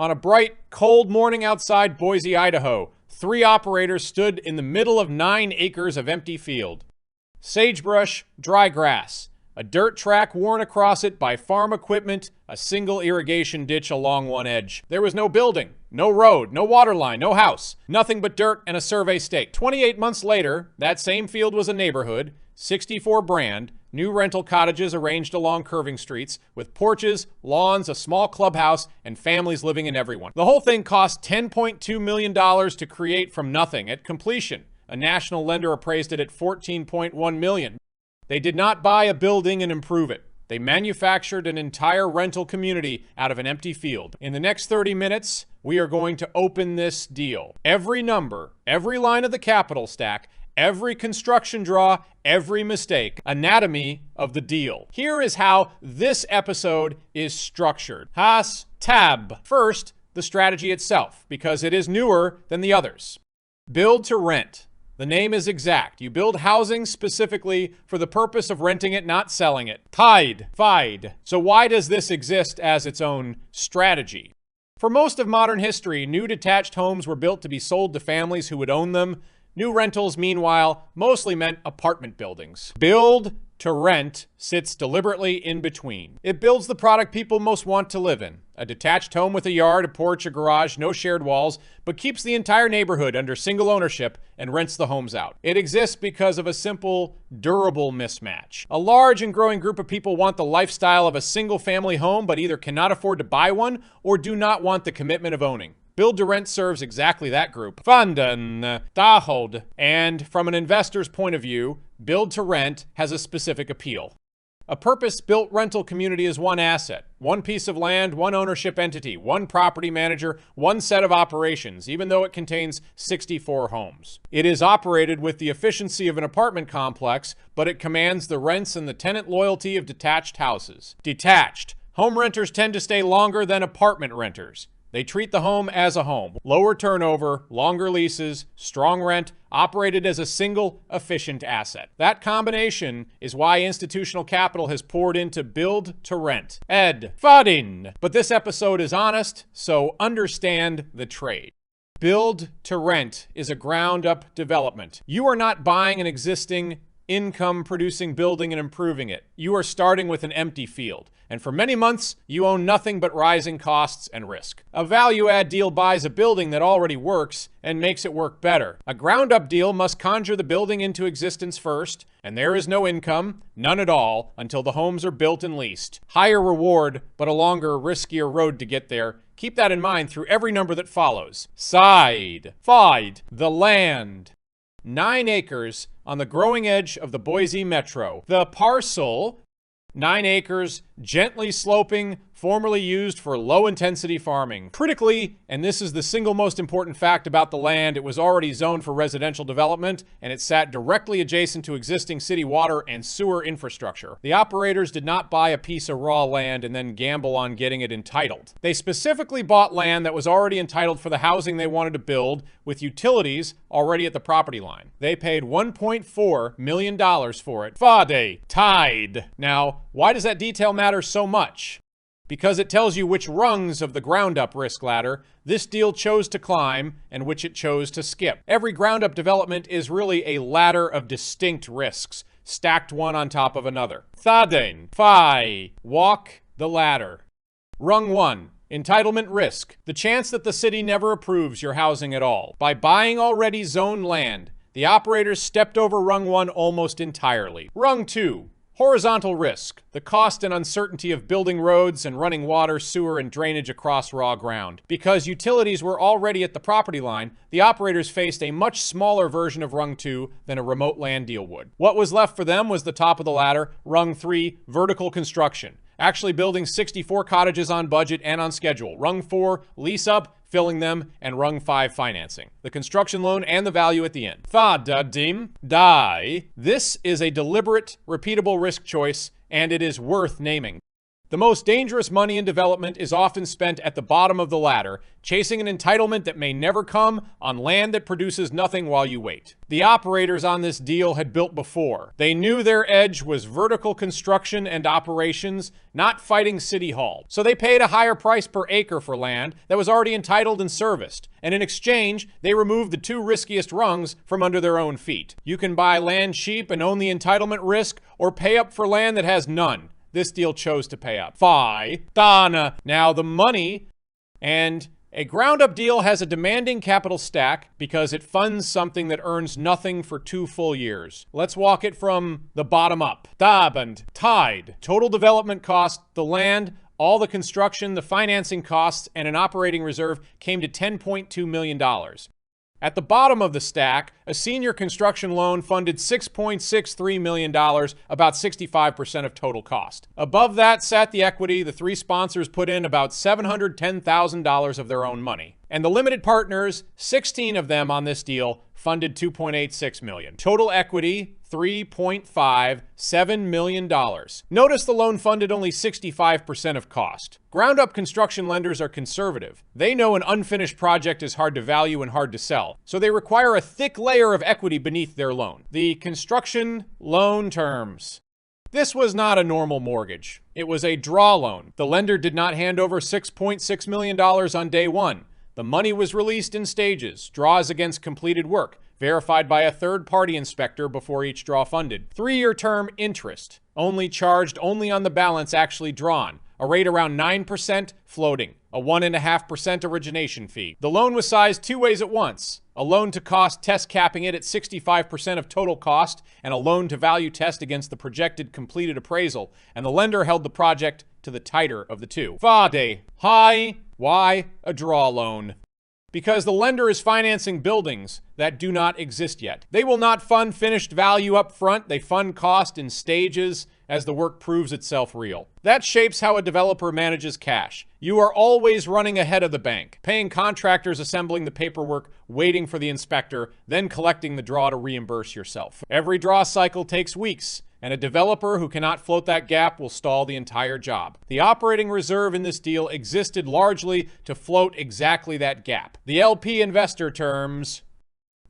On a bright, cold morning outside Boise, Idaho, 3 operators stood in the middle of 9 acres of empty field. Sagebrush, dry grass, a dirt track worn across it by farm equipment, a single irrigation ditch along one edge. There was no building, no road, no water line, no house, nothing but dirt and a survey stake. 28 months later, that same field was a neighborhood, 64 brand, new rental cottages arranged along curving streets, with porches, lawns, a small clubhouse, and families living in everyone. The whole thing cost $10.2 million to create from nothing. At completion, a national lender appraised it at $14.1 million. They did not buy a building and improve it. They manufactured an entire rental community out of an empty field. In the next 30 minutes, we are going to open this deal. Every number, every line of the capital stack, every construction draw, every mistake. Anatomy of the deal. Here is how this episode is structured. Has tab. First, the strategy itself, because it is newer than the others. Build to rent. The name is exact. You build housing specifically for the purpose of renting it, not selling it. Tied. Fide. So why does this exist as its own strategy? For most of modern history, new detached homes were built to be sold to families who would own them. New rentals, meanwhile, mostly meant apartment buildings. Build to rent sits deliberately in between. It builds the product people most want to live in. A detached home with a yard, a porch, a garage, no shared walls, but keeps the entire neighborhood under single ownership and rents the homes out. It exists because of a simple, durable mismatch. A large and growing group of people want the lifestyle of a single-family home, but either cannot afford to buy one or do not want the commitment of owning. Build to rent serves exactly that group. Fanden, Dahod. And from an investor's point of view, build to rent has a specific appeal. A purpose-built rental community is one asset, one piece of land, one ownership entity, one property manager, one set of operations, even though it contains 64 homes. It is operated with the efficiency of an apartment complex, but it commands the rents and the tenant loyalty of detached houses. Detached. Home renters tend to stay longer than apartment renters. They treat the home as a home. Lower turnover, longer leases, strong rent, operated as a single, efficient asset. That combination is why institutional capital has poured into build to rent. Fadin. But this episode is honest, so understand the trade. Build to rent is a ground-up development. You are not buying an existing income-producing building and improving it. You are starting with an empty field. And for many months, you own nothing but rising costs and risk. A value-add deal buys a building that already works and makes it work better. A ground-up deal must conjure the building into existence first, and there is no income, none at all, until the homes are built and leased. Higher reward, but a longer, riskier road to get there. Keep that in mind through every number that follows. Side. Fide. The land. 9 acres on the growing edge of the Boise metro. The parcel, 9 acres, gently sloping, formerly used for low-intensity farming. Critically, and this is the single most important fact about the land, it was already zoned for residential development, and it sat directly adjacent to existing city water and sewer infrastructure. The operators did not buy a piece of raw land and then gamble on getting it entitled. They specifically bought land that was already entitled for the housing they wanted to build, with utilities already at the property line. They paid $1.4 million for it. Fade. Tied. Now, why does that detail matter so much? Because it tells you which rungs of the ground-up risk ladder this deal chose to climb and which it chose to skip. Every ground-up development is really a ladder of distinct risks, stacked one on top of another. Thaden. Phi. Walk the ladder. Rung 1. Entitlement risk. The chance that the city never approves your housing at all. By buying already zoned land, the operators stepped over Rung 1 almost entirely. Rung 2. Horizontal risk, the cost and uncertainty of building roads and running water, sewer, and drainage across raw ground. Because utilities were already at the property line, the operators faced a much smaller version of Rung 2 than a remote land deal would. What was left for them was the top of the ladder, Rung 3, vertical construction. Actually building 64 cottages on budget and on schedule. Rung 4, lease-up, filling them, and Rung 5 financing. The construction loan and the value at the end. Thadadim die. This is a deliberate, repeatable risk choice, and it is worth naming. The most dangerous money in development is often spent at the bottom of the ladder, chasing an entitlement that may never come on land that produces nothing while you wait. The operators on this deal had built before. They knew their edge was vertical construction and operations, not fighting City Hall. So they paid a higher price per acre for land that was already entitled and serviced. And in exchange, they removed the two riskiest rungs from under their own feet. You can buy land cheap and own the entitlement risk, or pay up for land that has none. This deal chose to pay up. Dana. Now the money, and a ground-up deal has a demanding capital stack because it funds something that earns nothing for 2 full years. Let's walk it from the bottom up. Tide. Total development cost, the land, all the construction, the financing costs, and an operating reserve came to $10.2 million. At the bottom of the stack, a senior construction loan funded $6.63 million, about 65% of total cost. Above that sat the equity. The 3 sponsors put in about $710,000 of their own money. And the limited partners, 16 of them on this deal, funded $2.86 million. Total equity, $3.57 million. Notice the loan funded only 65% of cost. Ground-up construction lenders are conservative. They know an unfinished project is hard to value and hard to sell, so they require a thick layer of equity beneath their loan. The construction loan terms. This was not a normal mortgage. It was a draw loan. The lender did not hand over $6.6 million on day one. The money was released in stages, draws against completed work, verified by a third-party inspector before each draw funded. 3-year term interest, only charged only on the balance actually drawn, a rate around 9% floating, a 1.5% origination fee. The loan was sized 2 ways at once, a loan-to-cost test capping it at 65% of total cost, and a loan-to-value test against the projected completed appraisal, and the lender held the project to the tighter of the two. Why a draw loan? Because the lender is financing buildings that do not exist yet. They will not fund finished value up front. They fund cost in stages as the work proves itself real. That shapes how a developer manages cash. You are always running ahead of the bank, paying contractors, assembling the paperwork, waiting for the inspector, then collecting the draw to reimburse yourself. Every draw cycle takes weeks, and a developer who cannot float that gap will stall the entire job. The operating reserve in this deal existed largely to float exactly that gap. The LP investor terms,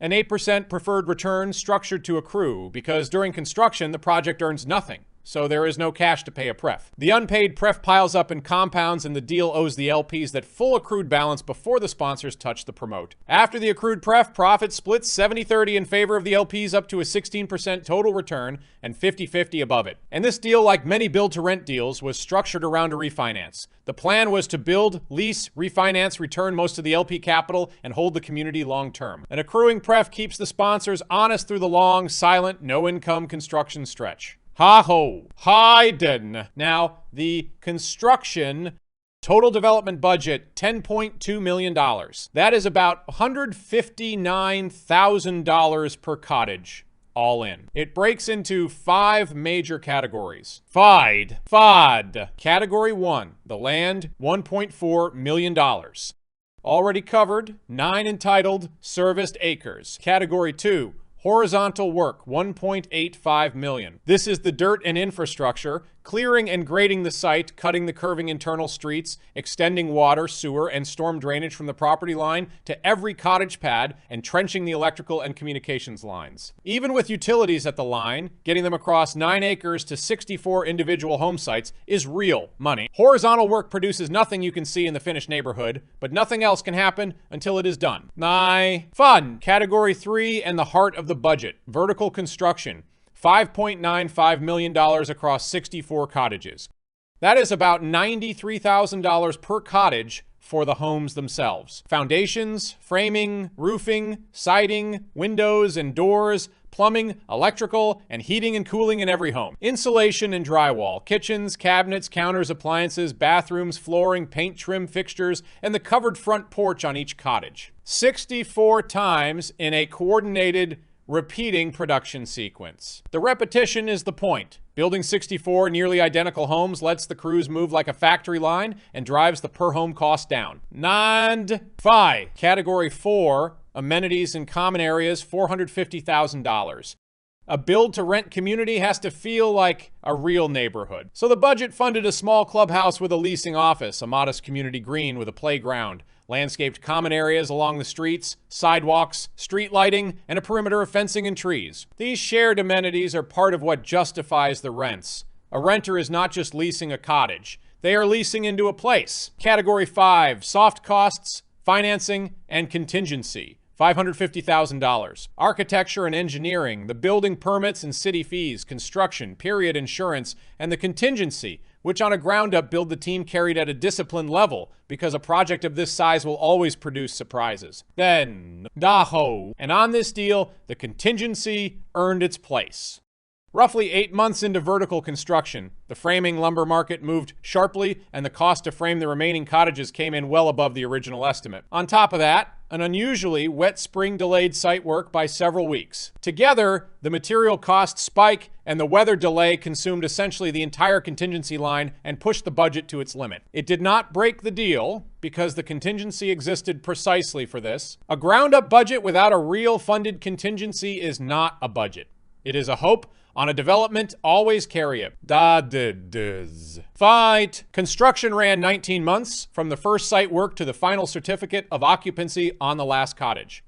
an 8% preferred return structured to accrue, because during construction, the project earns nothing. So there is no cash to pay a pref. The unpaid pref piles up and compounds, and the deal owes the LPs that full accrued balance before the sponsors touch the promote. After the accrued pref, profit splits 70-30 in favor of the LPs up to a 16% total return and 50-50 above it. And this deal, like many build-to-rent deals, was structured around a refinance. The plan was to build, lease, refinance, return most of the LP capital, and hold the community long-term. An accruing pref keeps the sponsors honest through the long, silent, no-income construction stretch. Hayden. Now, the construction total development budget, $10.2 million. That is about $159,000 per cottage, all in. It breaks into 5 major categories. FOD. Category 1, the land, $1.4 million. Already covered, 9 entitled, serviced acres. Category 2, horizontal work, $1.85 million. This is the dirt and infrastructure, clearing and grading the site, cutting the curving internal streets, extending water, sewer, and storm drainage from the property line to every cottage pad, and trenching the electrical and communications lines. Even with utilities at the line, getting them across 9 acres to 64 individual home sites is real money. Horizontal work produces nothing you can see in the finished neighborhood, but nothing else can happen until it is done. Fun. Category 3 and the heart of the budget, vertical construction. $5.95 million across 64 cottages. That is about $93,000 per cottage for the homes themselves. Foundations, framing, roofing, siding, windows and doors, plumbing, electrical, and heating and cooling in every home. Insulation and drywall, kitchens, cabinets, counters, appliances, bathrooms, flooring, paint, trim, fixtures, and the covered front porch on each cottage. 64 times in a coordinated repeating production sequence. The repetition is the point. Building 64 nearly identical homes lets the crews move like a factory line and drives the per home cost down. Category 4, amenities and common areas, $450,000. A build-to-rent community has to feel like a real neighborhood. So the budget funded a small clubhouse with a leasing office, a modest community green with a playground, landscaped common areas along the streets, sidewalks, street lighting, and a perimeter of fencing and trees. These shared amenities are part of what justifies the rents. A renter is not just leasing a cottage. They are leasing into a place. Category 5, soft costs, financing, and contingency. $550,000. Architecture and engineering, the building permits and city fees, construction, period insurance, and the contingency, which on a ground-up build the team carried at a disciplined level because a project of this size will always produce surprises. Then, Idaho. And on this deal, the contingency earned its place. Roughly 8 months into vertical construction, the framing lumber market moved sharply and the cost to frame the remaining cottages came in well above the original estimate. On top of that, an unusually wet spring delayed site work by several weeks. Together, the material cost spike and the weather delay consumed essentially the entire contingency line and pushed the budget to its limit. It did not break the deal because the contingency existed precisely for this. A ground-up budget without a real funded contingency is not a budget. It is a hope. On a development, always carry it. Fight. Construction ran 19 months from the first site work to the final certificate of occupancy on the last cottage.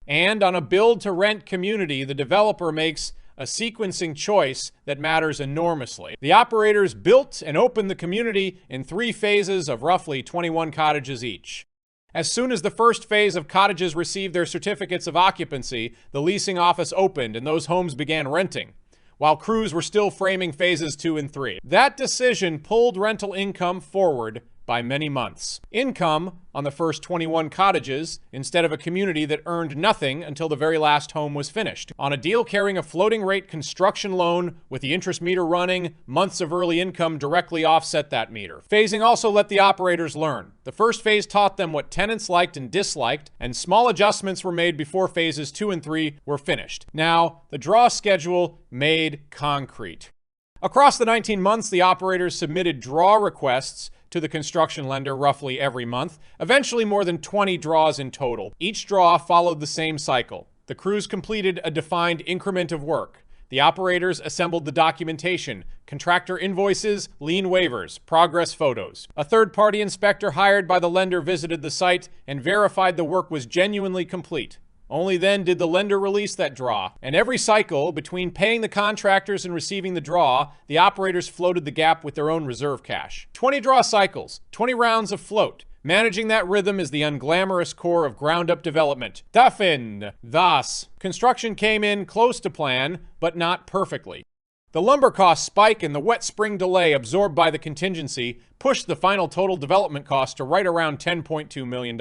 And on a build-to-rent community, the developer makes a sequencing choice that matters enormously. The operators built and opened the community in 3 phases of roughly 21 cottages each. As soon as the first phase of cottages received their certificates of occupancy, the leasing office opened and those homes began renting, while crews were still framing phases 2 and 3. That decision pulled rental income forward by many months. Income on the first 21 cottages instead of a community that earned nothing until the very last home was finished. On a deal carrying a floating rate construction loan with the interest meter running, months of early income directly offset that meter. Phasing also let the operators learn. The first phase taught them what tenants liked and disliked, and small adjustments were made before phases 2 and 3 were finished. Now, the draw schedule made concrete. Across the 19 months, the operators submitted draw requests to the construction lender roughly every month, eventually more than 20 draws in total. Each draw followed the same cycle. The crews completed a defined increment of work. The operators assembled the documentation, contractor invoices, lien waivers, progress photos. A third-party inspector hired by the lender visited the site and verified the work was genuinely complete. Only then did the lender release that draw. And every cycle, between paying the contractors and receiving the draw, the operators floated the gap with their own reserve cash. 20 draw cycles, 20 rounds of float. Managing that rhythm is the unglamorous core of ground-up development. Thus, construction came in close to plan, but not perfectly. The lumber cost spike and the wet spring delay absorbed by the contingency pushed the final total development cost to right around $10.2 million.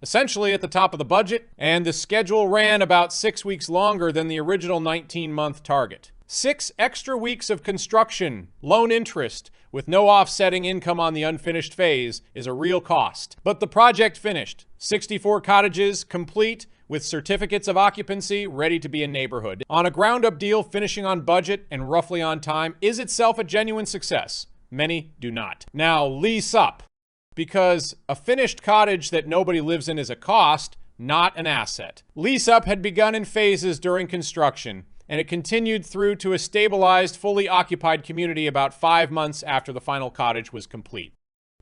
Essentially at the top of the budget, and the schedule ran about 6 weeks longer than the original 19-month target. 6 extra weeks of construction, loan interest, with no offsetting income on the unfinished phase is a real cost. But the project finished. 64 cottages complete with certificates of occupancy ready to be a neighborhood. On a ground-up deal finishing on budget and roughly on time is itself a genuine success. Many do not. Now, lease up. Because a finished cottage that nobody lives in is a cost, not an asset. Lease-up had begun in phases during construction, and it continued through to a stabilized, fully occupied community about 5 months after the final cottage was complete.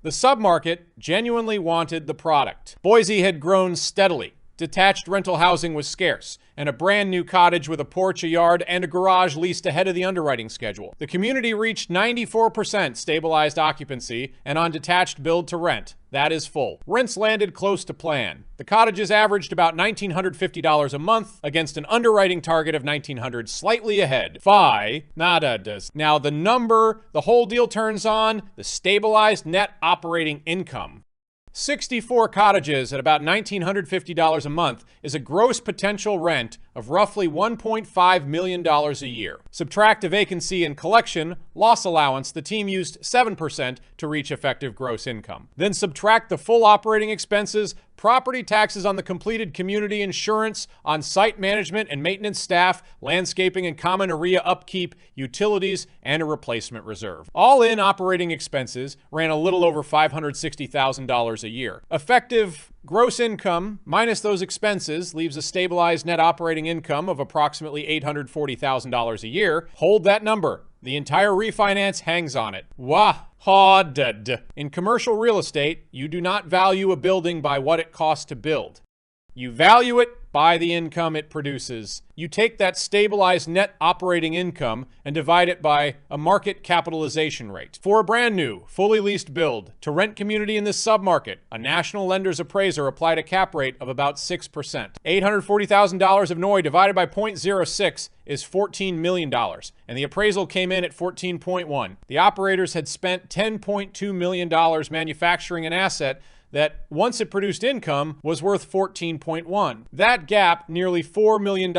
The submarket genuinely wanted the product. Boise had grown steadily. Detached rental housing was scarce, and a brand new cottage with a porch, a yard, and a garage leased ahead of the underwriting schedule. The community reached 94% stabilized occupancy, and on detached build to rent, that is full. Rents landed close to plan. The cottages averaged about $1,950 a month against an underwriting target of $1,900, slightly ahead. Now the number the whole deal turns on, the stabilized net operating income. 64 cottages at about $1,950 a month is a gross potential rent of roughly $1.5 million a year. Subtract a vacancy and collection loss allowance, the team used 7% to reach effective gross income. Then subtract the full operating expenses, property taxes on the completed community, insurance on site management and maintenance staff, landscaping and common area upkeep, utilities, and a replacement reserve. All in operating expenses ran a little over $560,000 a year. Effective Gross income minus those expenses leaves a stabilized net operating income of approximately $840,000 a year. Hold that number. The entire refinance hangs on it. In commercial real estate, you do not value a building by what it costs to build. You value it by the income it produces. You take that stabilized net operating income and divide it by a market capitalization rate. For a brand new, fully leased build to rent community in this submarket, a national lender's appraiser applied a cap rate of about 6%. $840,000 of NOI divided by 0.06 is $14 million, and the appraisal came in at 14.1. The operators had spent $10.2 million manufacturing an asset that, once it produced income, was worth 14.1. That gap, nearly $4 million,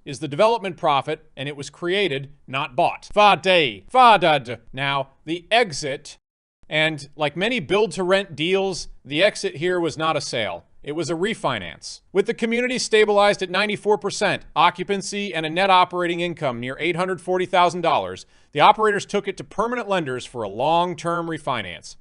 is the development profit, and it was created, not bought. Now, the exit, and like many build-to-rent deals, the exit here was not a sale. It was a refinance. With the community stabilized at 94% occupancy and a net operating income near $840,000, the operators took it to permanent lenders for a long-term refinance.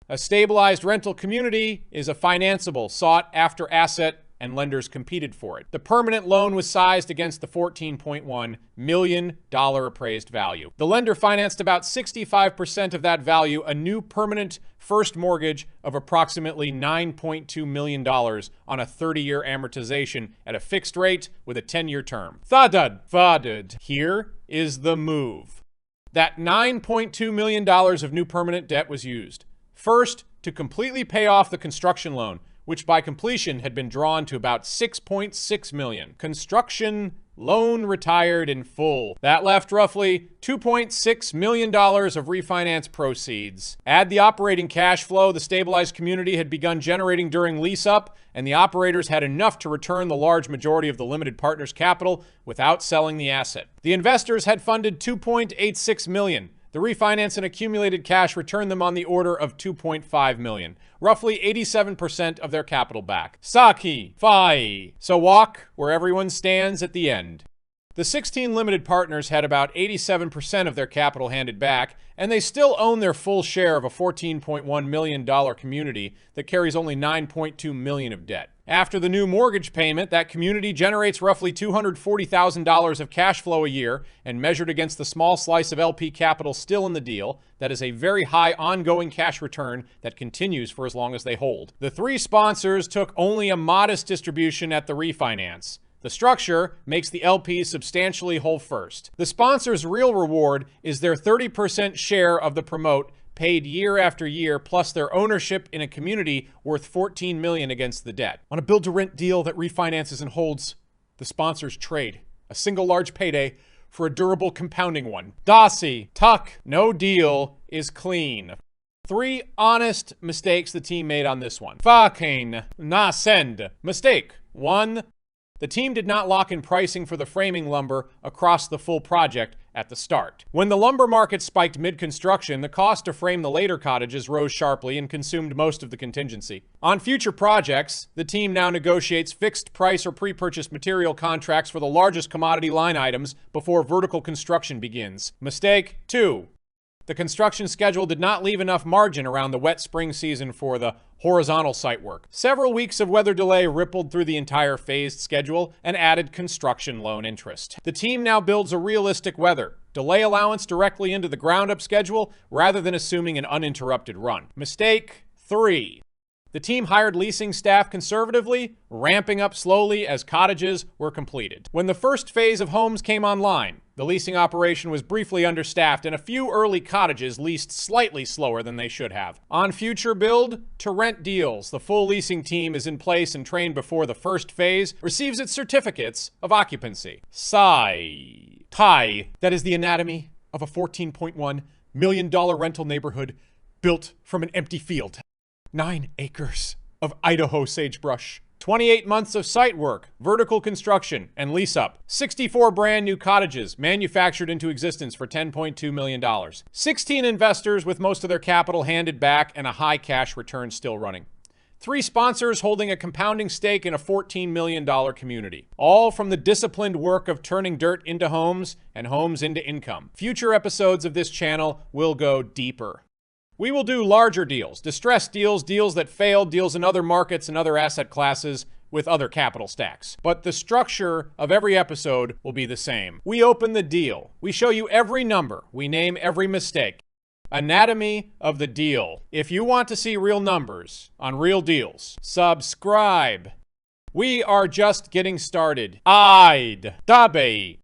A stabilized rental community is a financeable, sought-after asset, and lenders competed for it. The permanent loan was sized against the $14.1 million appraised value. The lender financed about 65% of that value, a new permanent first mortgage of approximately $9.2 million on a 30-year amortization at a fixed rate with a 10-year term. Here is the move. That $9.2 million of new permanent debt was used. First, to completely pay off the construction loan, which by completion had been drawn to about $6.6 million. Construction loan retired in full. That left roughly $2.6 million of refinance proceeds. Add the operating cash flow the stabilized community had begun generating during lease-up, and the operators had enough to return the large majority of the limited partners' capital without selling the asset. The investors had funded $2.86 million. The refinance and accumulated cash returned them on the order of $2.5 million, roughly 87% of their capital back. So walk where everyone stands at the end. The 16 limited partners had about 87% of their capital handed back, and they still own their full share of a $14.1 million community that carries only $9.2 million of debt. After the new mortgage payment, that community generates roughly $240,000 of cash flow a year, and measured against the small slice of LP capital still in the deal, that is a very high ongoing cash return that continues for as long as they hold. The three sponsors took only a modest distribution at the refinance. The structure makes the LPs substantially whole first. The sponsor's real reward is their 30% share of the promote paid year after year, plus their ownership in a community worth $14 million against the debt. On a build-to-rent deal that refinances and holds, the sponsors trade a single large payday for a durable compounding one. No deal is clean. 3 honest mistakes the team made on this one. Mistake 1. The team did not lock in pricing for the framing lumber across the full project at the start. When the lumber market spiked mid-construction, the cost to frame the later cottages rose sharply and consumed most of the contingency. On future projects, the team now negotiates fixed price or pre-purchase material contracts for the largest commodity line items before vertical construction begins. Mistake 2. The construction schedule did not leave enough margin around the wet spring season for the horizontal site work. Several weeks of weather delay rippled through the entire phased schedule and added construction loan interest. The team now builds a realistic weather delay allowance directly into the ground-up schedule rather than assuming an uninterrupted run. Mistake 3. The team hired leasing staff conservatively, ramping up slowly as cottages were completed. When the first phase of homes came online, the leasing operation was briefly understaffed and a few early cottages leased slightly slower than they should have. On future build-to-rent deals, the full leasing team is in place and trained before the first phase receives its certificates of occupancy. That is the anatomy of a $14.1 million rental neighborhood built from an empty field. 9 acres of Idaho sagebrush. 28 months of site work, vertical construction, and lease-up. 64 brand new cottages manufactured into existence for $10.2 million. 16 investors with most of their capital handed back and a high cash return still running. 3 sponsors holding a compounding stake in a $14 million community. All from the disciplined work of turning dirt into homes and homes into income. Future episodes of this channel will go deeper. We will do larger deals, distressed deals, deals that failed, deals in other markets and other asset classes with other capital stacks. But the structure of every episode will be the same. We open the deal. We show you every number. We name every mistake. Anatomy of the deal. If you want to see real numbers on real deals, subscribe. We are just getting started. Dabe.